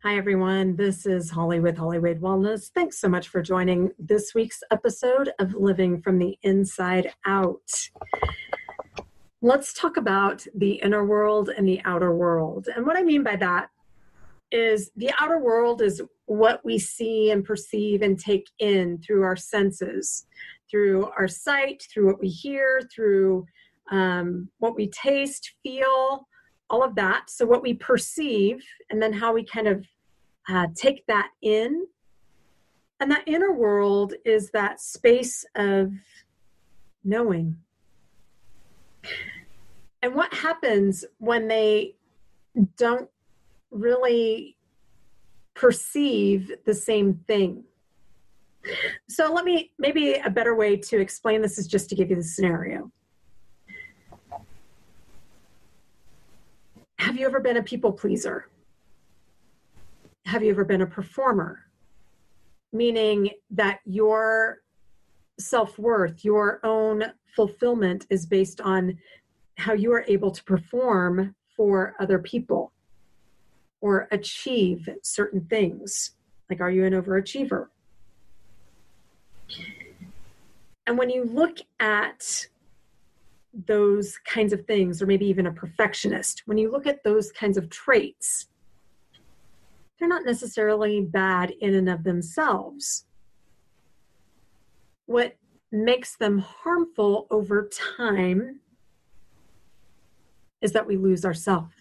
Hi, everyone. This is Holly with Hollywood Wellness. Thanks so much for joining this week's episode of Living from the Inside Out. Let's talk about the inner world and the outer world. And what I mean by that is the outer world is what we see and perceive and take in through our senses, through our sight, through what we hear, through what we taste, feel, all of that. So what we perceive and then how we kind of take that in. And that inner world is that space of knowing. And what happens when they don't really perceive the same thing? So maybe a better way to explain this is just to give you the scenario. Have you ever been a people pleaser? Have you ever been a performer? Meaning that your self-worth, your own fulfillment is based on how you are able to perform for other people or achieve certain things. Like, are you an overachiever? And when you look at those kinds of things, or maybe even a perfectionist, when you look at those kinds of traits, they're not necessarily bad in and of themselves. What makes them harmful over time is that we lose ourselves.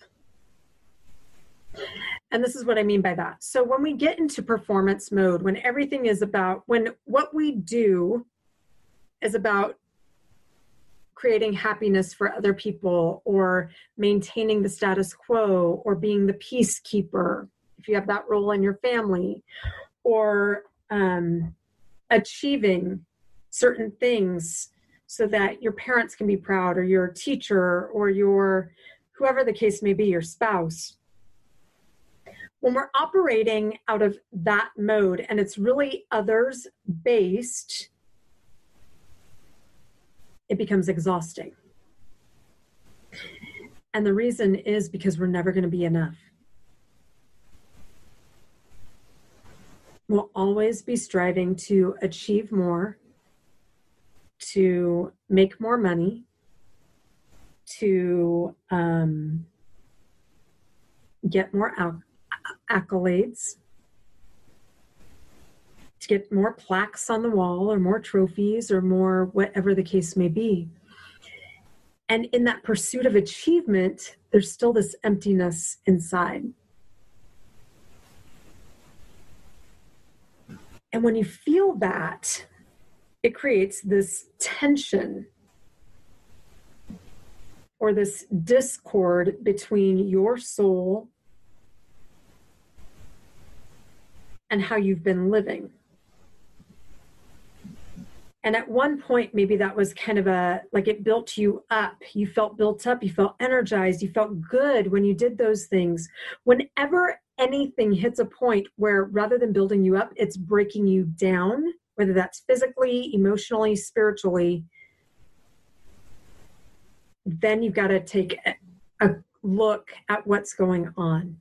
And this is what I mean by that. So when we get into performance mode, when everything is about, when what we do is about creating happiness for other people or maintaining the status quo or being the peacekeeper, if you have that role in your family, or achieving certain things so that your parents can be proud, or your teacher, or your, whoever the case may be, your spouse. When we're operating out of that mode and it's really others based, it becomes exhausting. And the reason is because we're never going to be enough. We'll always be striving to achieve more, to make more money, to get more accolades, to get more plaques on the wall or more trophies or more whatever the case may be. And in that pursuit of achievement, there's still this emptiness inside. And when you feel that, it creates this tension or this discord between your soul and how you've been living. And at one point, maybe that was kind of like it built you up. You felt built up, you felt energized, you felt good when you did those things. Whenever anything hits a point where rather than building you up, it's breaking you down, whether that's physically, emotionally, spiritually, then you've got to take a look at what's going on.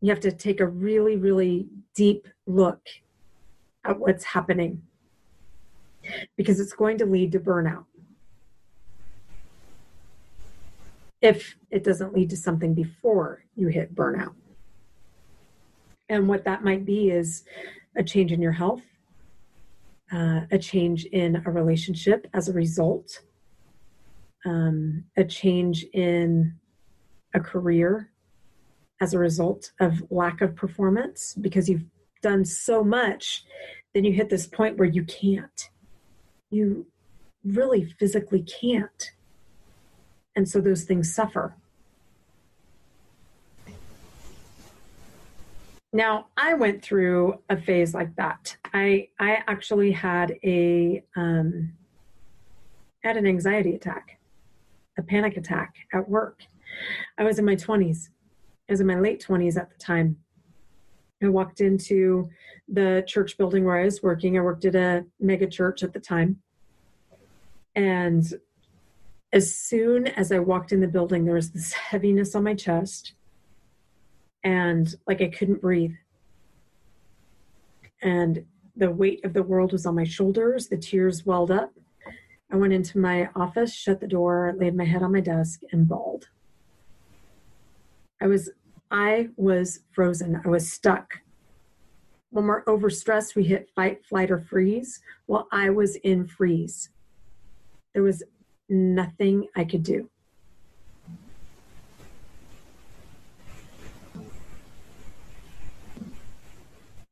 You have to take a really, really deep look at what's happening, because it's going to lead to burnout if it doesn't lead to something before you hit burnout. And what that might be is a change in your health, a change in a relationship as a result, a change in a career as a result of lack of performance, because you've done so much, then you hit this point where you can't. You really physically can't. And so those things suffer. Now, I went through a phase like that. I actually had an anxiety attack, a panic attack at work. I was in my 20s. I was in my late 20s at the time. I walked into the church building where I was working. I worked at a mega church at the time. And as soon as I walked in the building, there was this heaviness on my chest. And like I couldn't breathe. and the weight of the world was on my shoulders. The tears welled up. I went into my office, shut the door, laid my head on my desk, and bawled. I was frozen. I was stuck. When we're overstressed, we hit fight, flight, or freeze. Well, I was in freeze. There was nothing I could do.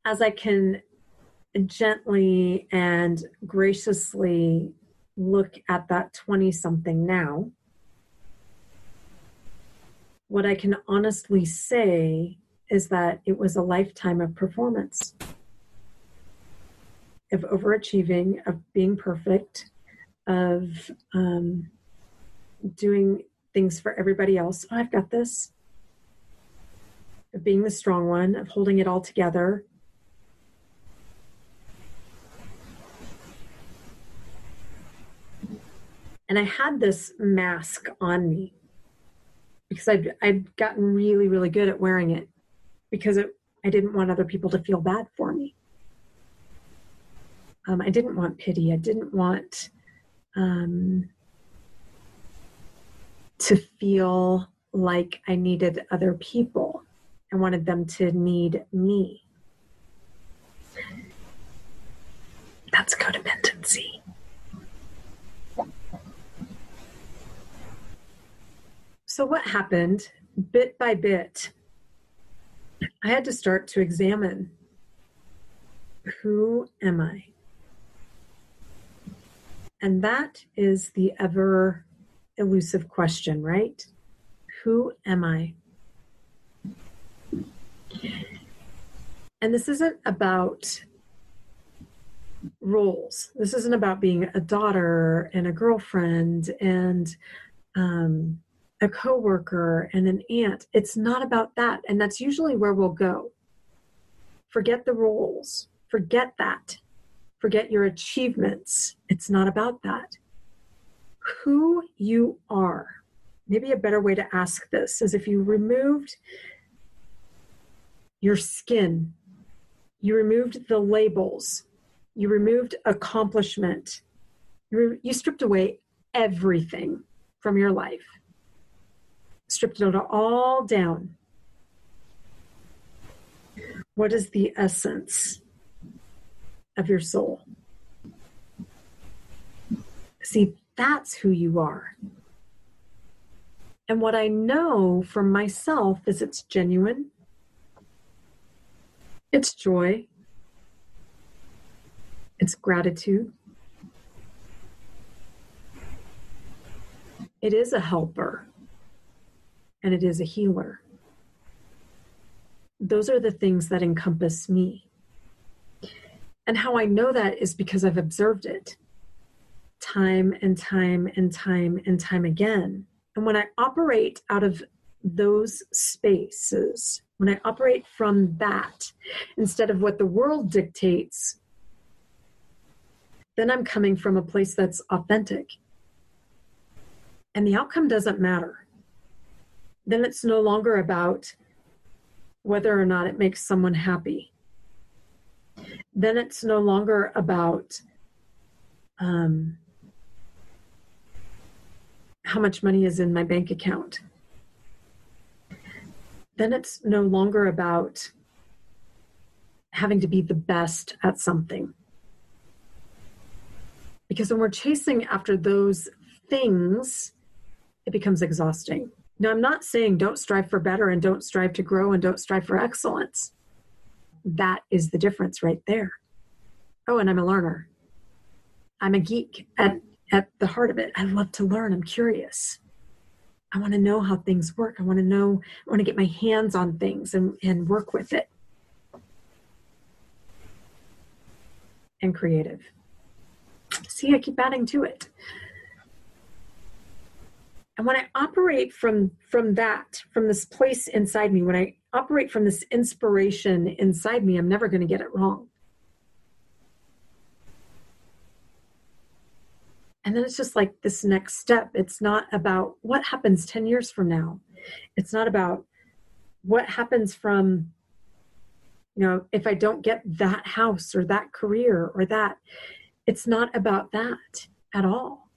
As I can gently and graciously look at that 20-something now, what I can honestly say is that it was a lifetime of performance, of overachieving, of being perfect, of doing things for everybody else. Oh, I've got this. Of being the strong one, of holding it all together. And I had this mask on me because I'd gotten really, really good at wearing it because I didn't want other people to feel bad for me. I didn't want pity. I didn't want to feel like I needed other people. I wanted them to need me. That's codependency. So what happened, bit by bit, I had to start to examine, who am I? And that is the ever elusive question, right? Who am I? And this isn't about roles. This isn't about being a daughter and a girlfriend and a coworker and an aunt. It's not about that. And that's usually where we'll go. Forget the roles. Forget that. Forget your achievements. It's not about that. Who you are. Maybe a better way to ask this is if you removed your skin, you removed the labels, you removed accomplishment, you stripped away everything from your life. Stripped it all down. What is the essence of your soul? See, that's who you are. And what I know from myself is it's genuine. It's joy. It's gratitude. It is a helper. And it is a healer. Those are the things that encompass me. And how I know that is because I've observed it time and time and time and time again. And when I operate out of those spaces, when I operate from that, instead of what the world dictates, then I'm coming from a place that's authentic. And the outcome doesn't matter. Then it's no longer about whether or not it makes someone happy. Then it's no longer about how much money is in my bank account. Then it's no longer about having to be the best at something. Because when we're chasing after those things, it becomes exhausting. Now, I'm not saying don't strive for better and don't strive to grow and don't strive for excellence. That is the difference right there. Oh, and I'm a learner. I'm a geek at the heart of it. I love to learn. I'm curious. I want to know how things work. I want to get my hands on things and work with it. And creative. See, I keep adding to it. And when I operate from this place inside me, when I operate from this inspiration inside me, I'm never going to get it wrong. And then it's just like this next step. It's not about what happens 10 years from now. It's not about what happens from if I don't get that house or that career or that, it's not about that at all.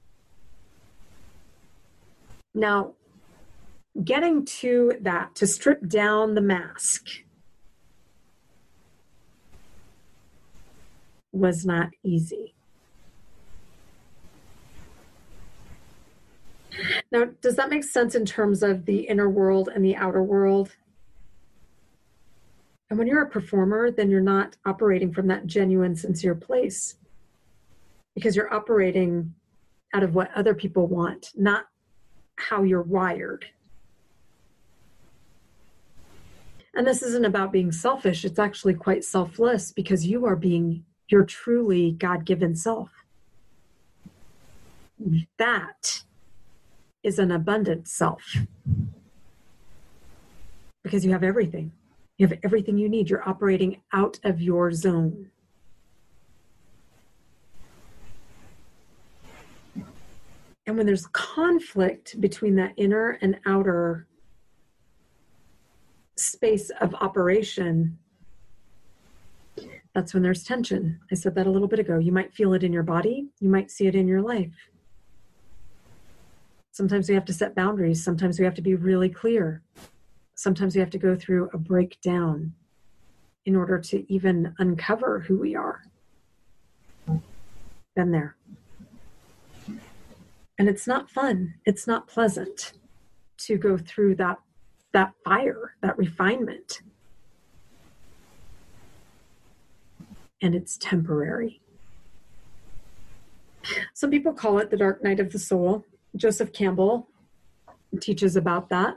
Now, getting to that, to strip down the mask, was not easy. Now, does that make sense in terms of the inner world and the outer world? And when you're a performer, then you're not operating from that genuine, sincere place, because you're operating out of what other people want, not how you're wired. And this isn't about being selfish. It's actually quite selfless, because you are being your truly God-given self. That is an abundant self, because you have everything. You have everything you need. You're operating out of your zone. And when there's conflict between that inner and outer space of operation, that's when there's tension. I said that a little bit ago. You might feel it in your body. You might see it in your life. Sometimes we have to set boundaries. Sometimes we have to be really clear. Sometimes we have to go through a breakdown in order to even uncover who we are. Been there. And it's not fun. It's not pleasant to go through that fire, that refinement. And it's temporary. Some people call it the dark night of the soul. Joseph Campbell teaches about that.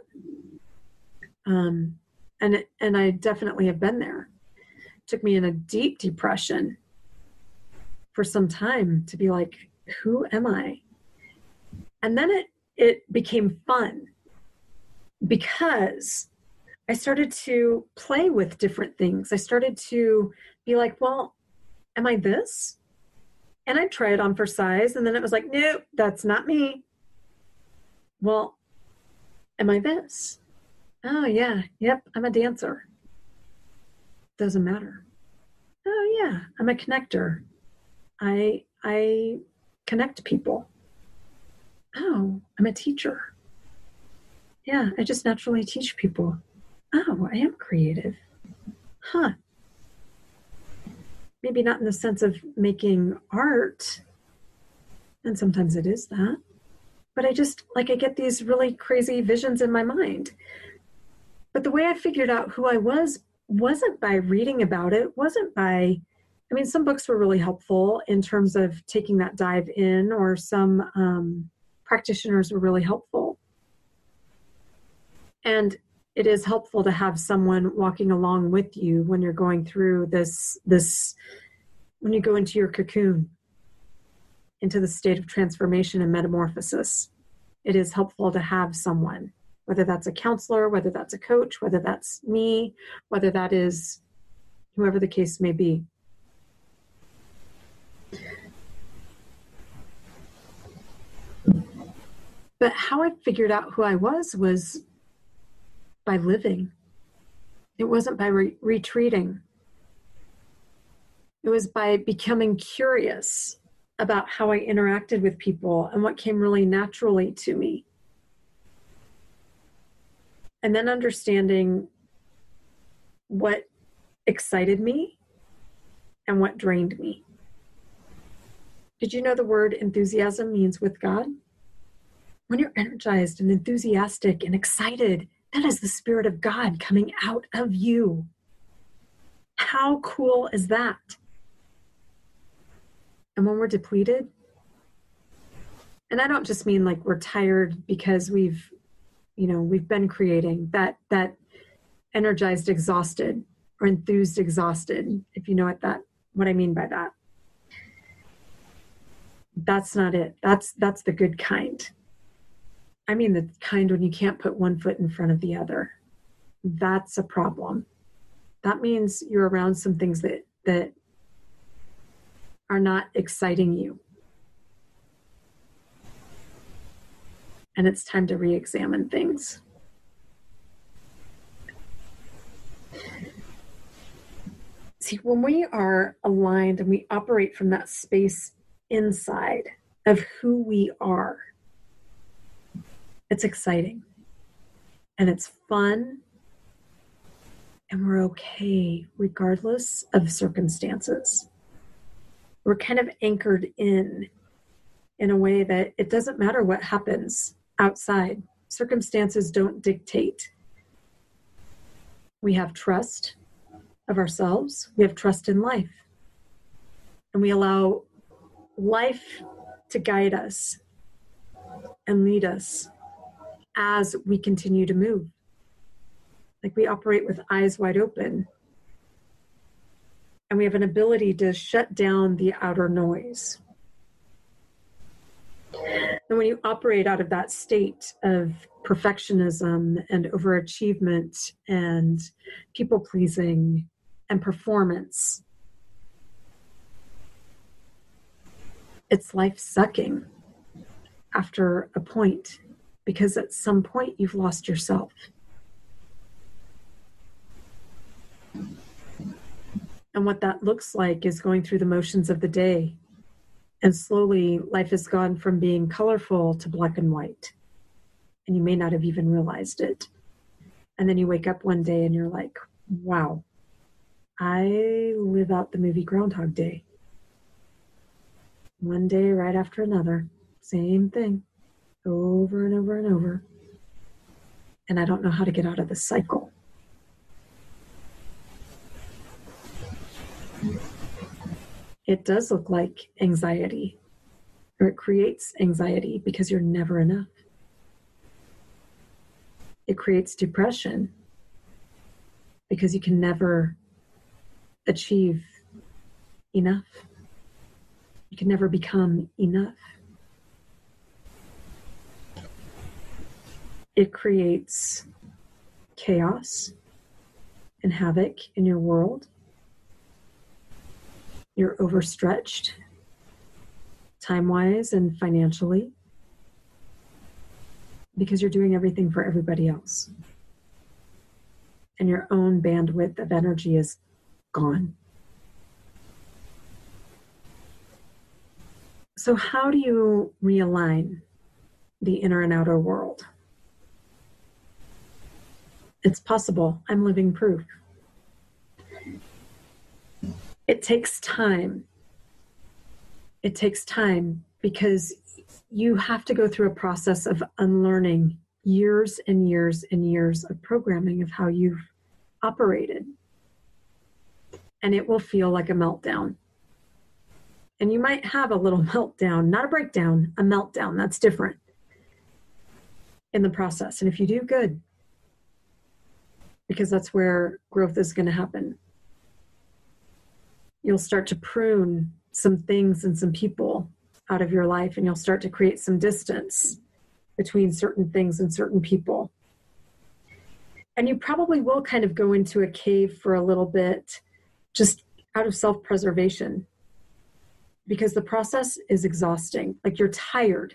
And I definitely have been there. It took me in a deep depression for some time to be like, who am I? And then it became fun, because I started to play with different things. I started to be like, well, am I this? And I'd try it on for size. And then it was like, nope, that's not me. Well, am I this? Oh, yeah. Yep. I'm a dancer. Doesn't matter. Oh, yeah. I'm a connector. I connect people. Oh, I'm a teacher. Yeah. I just naturally teach people. Oh, I am creative. Huh. Maybe not in the sense of making art. And sometimes it is that. But I get these really crazy visions in my mind. But the way I figured out who I wasn't by reading about it, some books were really helpful in terms of taking that dive in, or some practitioners were really helpful. And it is helpful to have someone walking along with you when you're going through this, when you go into your cocoon, into the state of transformation and metamorphosis. It is helpful to have someone, whether that's a counselor, whether that's a coach, whether that's me, whether that is whoever the case may be. But how I figured out who I was by living. It wasn't by retreating. It was by becoming curious about how I interacted with people and what came really naturally to me. And then understanding what excited me and what drained me. Did you know the word enthusiasm means with God? When you're energized and enthusiastic and excited, that is the Spirit of God coming out of you. How cool is that? And when we're depleted, and I don't just mean like we're tired because we've been creating, that energized exhausted, or enthused exhausted, if you know what I mean by that. That's not it. That's the good kind. I mean the kind when you can't put one foot in front of the other. That's a problem. That means you're around some things that are not exciting you. And it's time to re-examine things. See, when we are aligned and we operate from that space inside of who we are, it's exciting and it's fun and we're okay regardless of circumstances. We're kind of anchored in a way that it doesn't matter what happens outside. Circumstances don't dictate. We have trust of ourselves. We have trust in life. And we allow life to guide us and lead us as we continue to move. Like we operate with eyes wide open. And we have an ability to shut down the outer noise. And when you operate out of that state of perfectionism and overachievement and people pleasing and performance, it's life sucking after a point, because at some point you've lost yourself. And what that looks like is going through the motions of the day. And slowly life has gone from being colorful to black and white. And you may not have even realized it. And then you wake up one day and you're like, wow, I live out the movie Groundhog Day. One day right after another, same thing, over and over and over. And I don't know how to get out of this cycle. It does look like anxiety, or it creates anxiety because you're never enough. It creates depression because you can never achieve enough. You can never become enough. It creates chaos and havoc in your world. You're overstretched, time-wise and financially, because you're doing everything for everybody else. And your own bandwidth of energy is gone. So how do you realign the inner and outer world? It's possible. I'm living proof. It takes time. It takes time because you have to go through a process of unlearning years and years and years of programming of how you've operated. And it will feel like a meltdown. And you might have a little meltdown, not a breakdown, a meltdown. That's different in the process. And if you do, good. Because that's where growth is going to happen. You'll start to prune some things and some people out of your life, and you'll start to create some distance between certain things and certain people. And you probably will kind of go into a cave for a little bit, just out of self-preservation, because the process is exhausting. Like you're tired.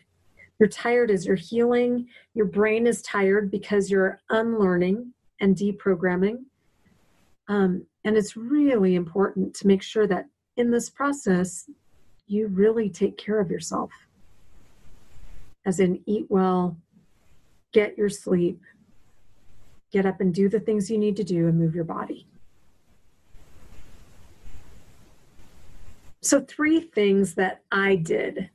You're tired as you're healing. Your brain is tired because you're unlearning and deprogramming. And it's really important to make sure that in this process, you really take care of yourself. As in, eat well, get your sleep, get up and do the things you need to do and move your body. So 3 things that I did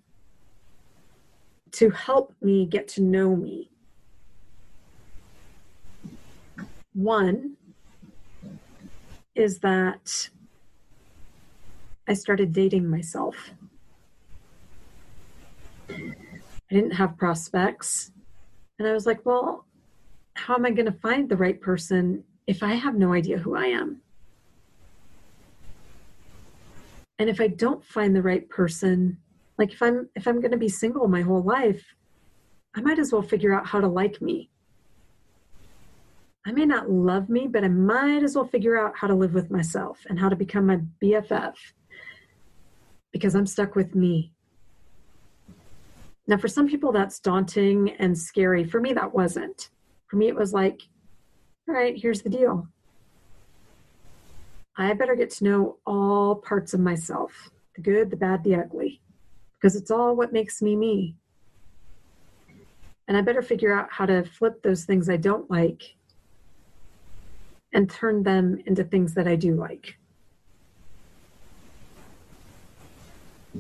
to help me get to know me. 1 is that I started dating myself. I didn't have prospects. And I was like, well, how am I going to find the right person if I have no idea who I am? And if I don't find the right person, like if I'm going to be single my whole life, I might as well figure out how to like me. I may not love me, but I might as well figure out how to live with myself and how to become my BFF, because I'm stuck with me. Now, for some people, that's daunting and scary. For me, that wasn't. For me, it was like, all right, here's the deal. I better get to know all parts of myself, the good, the bad, the ugly, because it's all what makes me me. And I better figure out how to flip those things I don't like and turn them into things that I do like.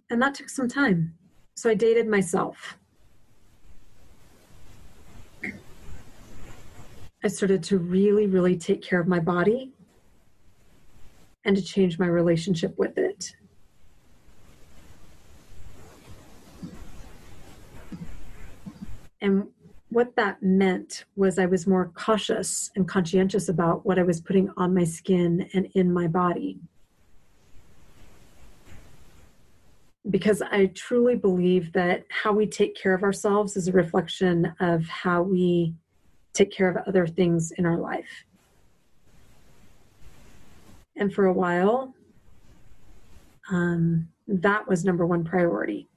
And that took some time. So I dated myself. I started to really, really take care of my body and to change my relationship with it. And what that meant was I was more cautious and conscientious about what I was putting on my skin and in my body. Because I truly believe that how we take care of ourselves is a reflection of how we take care of other things in our life. And for a while, that was number one priority,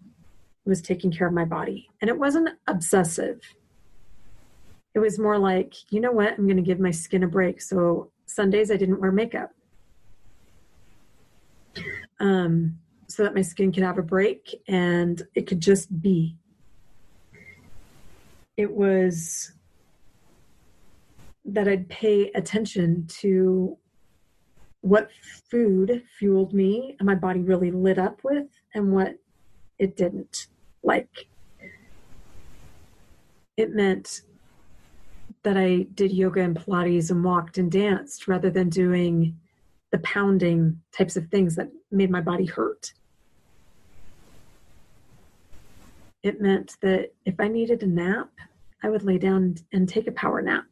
was taking care of my body. And it wasn't obsessive. It was more like, you know what, I'm going to give my skin a break. So Sundays I didn't wear makeup. So that my skin could have a break and it could just be. It was that I'd pay attention to what food fueled me and my body really lit up with and what it didn't. Like, it meant that I did yoga and Pilates and walked and danced rather than doing the pounding types of things that made my body hurt. It meant that if I needed a nap, I would lay down and take a power nap.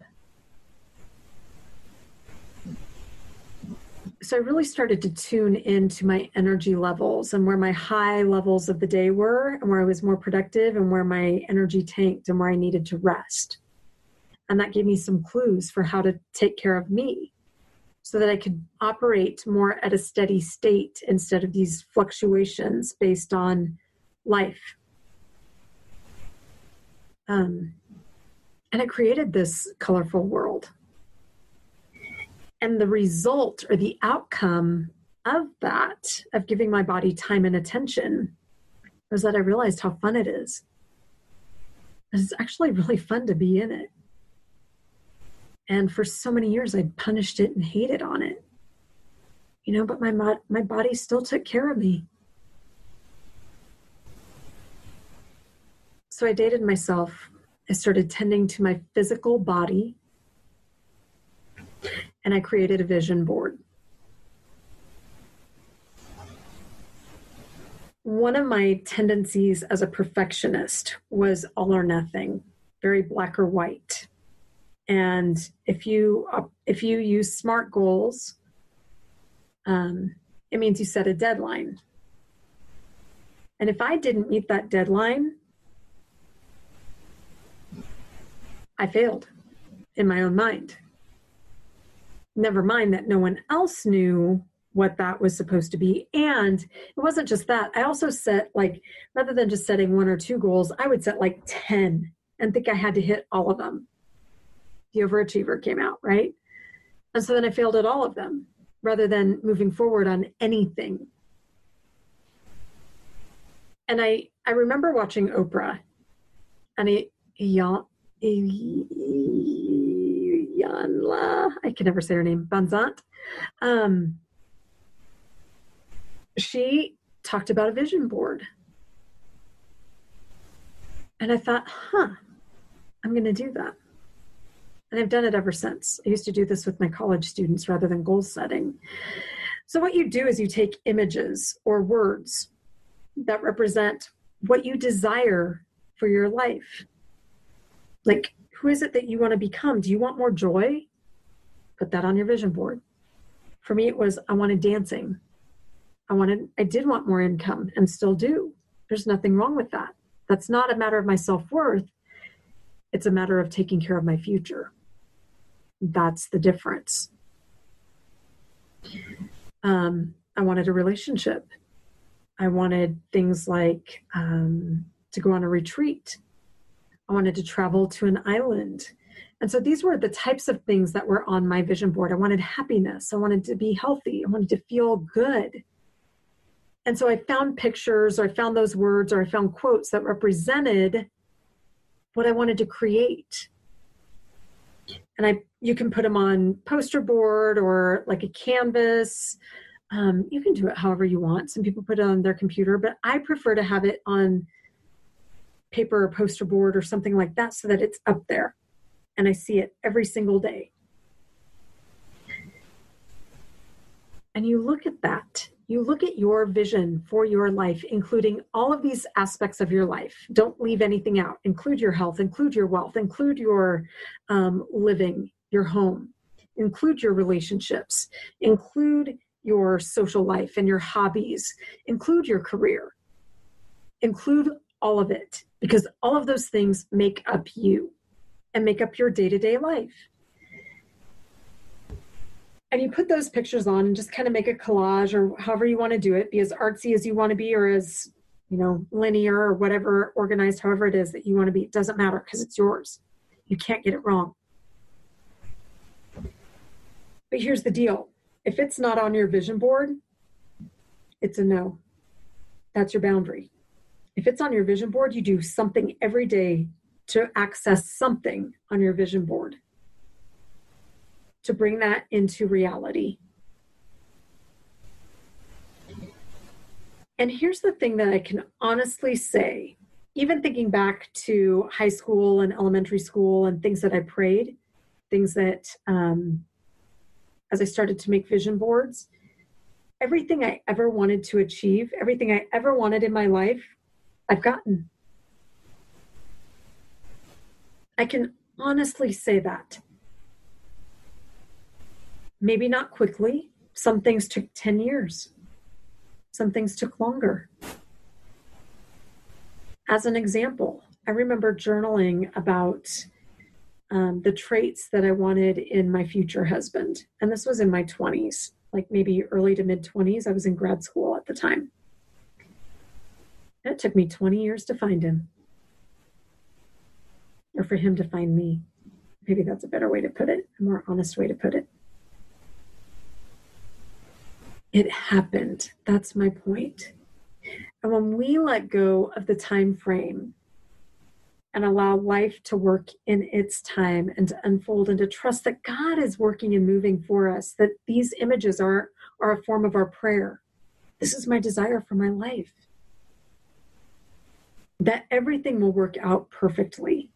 So I really started to tune into my energy levels and where my high levels of the day were and where I was more productive and where my energy tanked and where I needed to rest. And that gave me some clues for how to take care of me so that I could operate more at a steady state instead of these fluctuations based on life. And it created this colorful world. And the result or the outcome of that, of giving my body time and attention, was that I realized how fun it is. It's actually really fun to be in it. And for so many years, I punished it and hated on it. You know, but my body still took care of me. So I dated myself. I started tending to my physical body. And I created a vision board. One of my tendencies as a perfectionist was all or nothing, very black or white. And if you use SMART goals, it means you set a deadline. And if I didn't meet that deadline, I failed in my own mind. Never mind that no one else knew what that was supposed to be. And it wasn't just that. I also set, like, rather than just setting 1 or 2 goals, I would set like 10 and think I had to hit all of them. The overachiever came out, right? And so then I failed at all of them rather than moving forward on anything. And I remember watching Oprah and I can never say her name, Banzant. She talked about a vision board. And I thought, I'm going to do that. And I've done it ever since. I used to do this with my college students rather than goal setting. So what you do is you take images or words that represent what you desire for your life. Like, who is it that you want to become? Do you want more joy? Put that on your vision board. For me, it was, I wanted dancing. I did want more income and still do. There's nothing wrong with that. That's not a matter of my self-worth. It's a matter of taking care of my future. That's the difference. I wanted a relationship. I wanted things like to go on a retreat. I wanted to travel to an island. And so these were the types of things that were on my vision board. I wanted happiness. I wanted to be healthy. I wanted to feel good. And so I found pictures, or I found those words, or I found quotes that represented what I wanted to create. And you can put them on poster board or like a canvas. You can do it however you want. Some people put it on their computer, but I prefer to have it on paper or poster board or something like that so that it's up there and I see it every single day. And you look at that. You look at your vision for your life, including all of these aspects of your life. Don't leave anything out. Include your health, include your wealth, include your living, your home, include your relationships, include your social life and your hobbies, include your career, include all of it, because all of those things make up you and make up your day-to-day life. And you put those pictures on and just kind of make a collage, or however you want to do it, be as artsy as you want to be, or as, linear or whatever, organized, however it is that you want to be. It doesn't matter because it's yours. You can't get it wrong. But here's the deal. If it's not on your vision board, it's a no. That's your boundary. If it's on your vision board, you do something every day to access something on your vision board, to bring that into reality. And here's the thing that I can honestly say, even thinking back to high school and elementary school and things that I prayed, things that, as I started to make vision boards, everything I ever wanted to achieve, everything I ever wanted in my life, I've gotten. I can honestly say that. Maybe not quickly. Some things took 10 years. Some things took longer. As an example, I remember journaling about the traits that I wanted in my future husband. And this was in my 20s, like maybe early to mid 20s. I was in grad school at the time. And it took me 20 years to find him. Or for him to find me. Maybe that's a better way to put it, a more honest way to put it. It happened. That's my point. And when we let go of the time frame and allow life to work in its time and to unfold, and to trust that God is working and moving for us, that these images are a form of our prayer. This is my desire for my life. That everything will work out perfectly.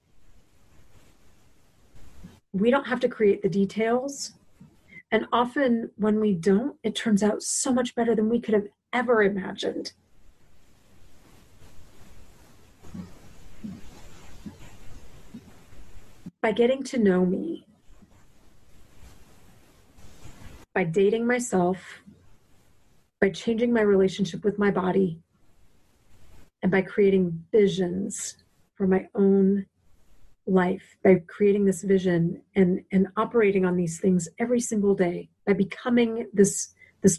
We don't have to create the details. And often when we don't, it turns out so much better than we could have ever imagined. By getting to know me, by dating myself, by changing my relationship with my body, and by creating visions for my own life, by creating this vision and operating on these things every single day, by becoming this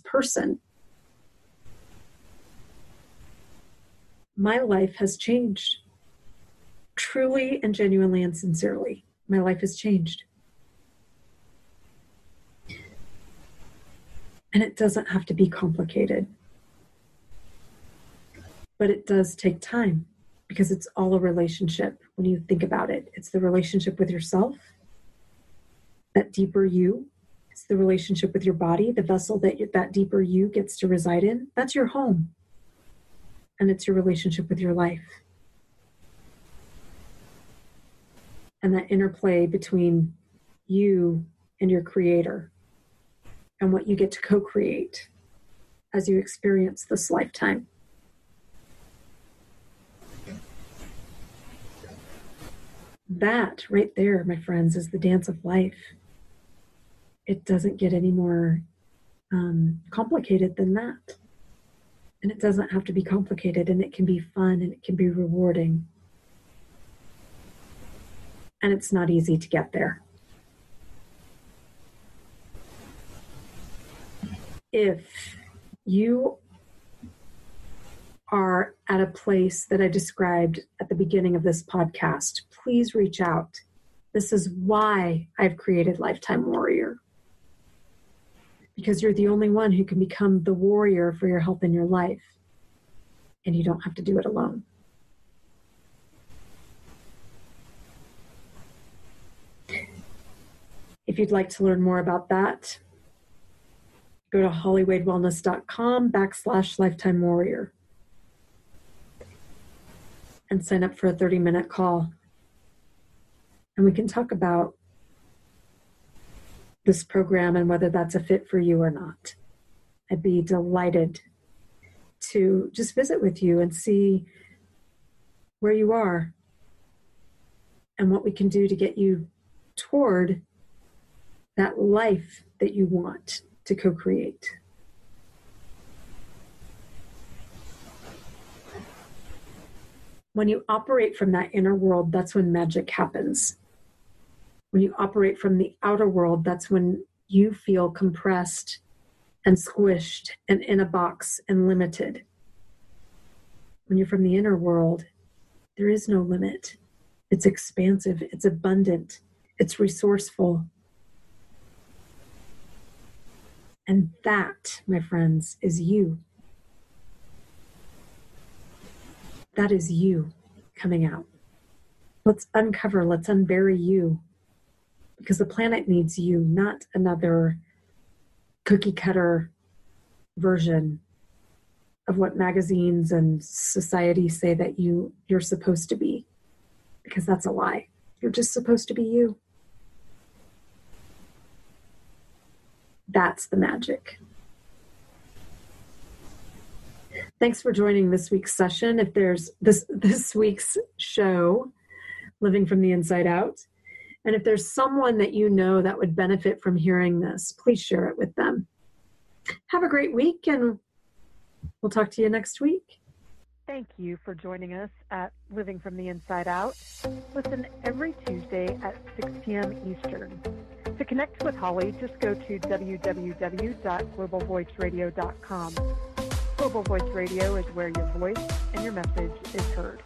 person, my life has changed. Truly and genuinely and sincerely, my life has changed. And it doesn't have to be complicated. But it does take time, because it's all a relationship when you think about it. It's the relationship with yourself, that deeper you. It's the relationship with your body, the vessel that deeper you gets to reside in. That's your home. And it's your relationship with your life. And that interplay between you and your creator, and what you get to co-create as you experience this lifetime. That right there, my friends, is the dance of life. It doesn't get any more complicated than that. And it doesn't have to be complicated, and it can be fun, and it can be rewarding. And it's not easy to get there. If you are at a place that I described at the beginning of this podcast, please reach out. This is why I've created Lifetime Warrior. Because you're the only one who can become the warrior for your health in your life. And you don't have to do it alone. If you'd like to learn more about that, go to hollywadewellness.com/Lifetime Warrior and sign up for a 30-minute call. And we can talk about this program and whether that's a fit for you or not. I'd be delighted to just visit with you and see where you are and what we can do to get you toward that life that you want to co-create. When you operate from that inner world, that's when magic happens. When you operate from the outer world, that's when you feel compressed and squished and in a box and limited. When you're from the inner world, there is no limit. It's expansive, it's abundant, it's resourceful. And that, my friends, is you. That is you coming out. Let's uncover, let's unbury you. Because the planet needs you, not another cookie cutter version of what magazines and society say that you're supposed to be. Because that's a lie. You're just supposed to be you. That's the magic. Thanks for joining this week's session. If there's this week's show, Living from the Inside Out. And if there's someone that you know that would benefit from hearing this, please share it with them. Have a great week, and we'll talk to you next week. Thank you for joining us at Living from the Inside Out. Listen every Tuesday at 6 p.m. Eastern. To connect with Holly, just go to www.globalvoiceradio.com. Global Voice Radio is where your voice and your message is heard.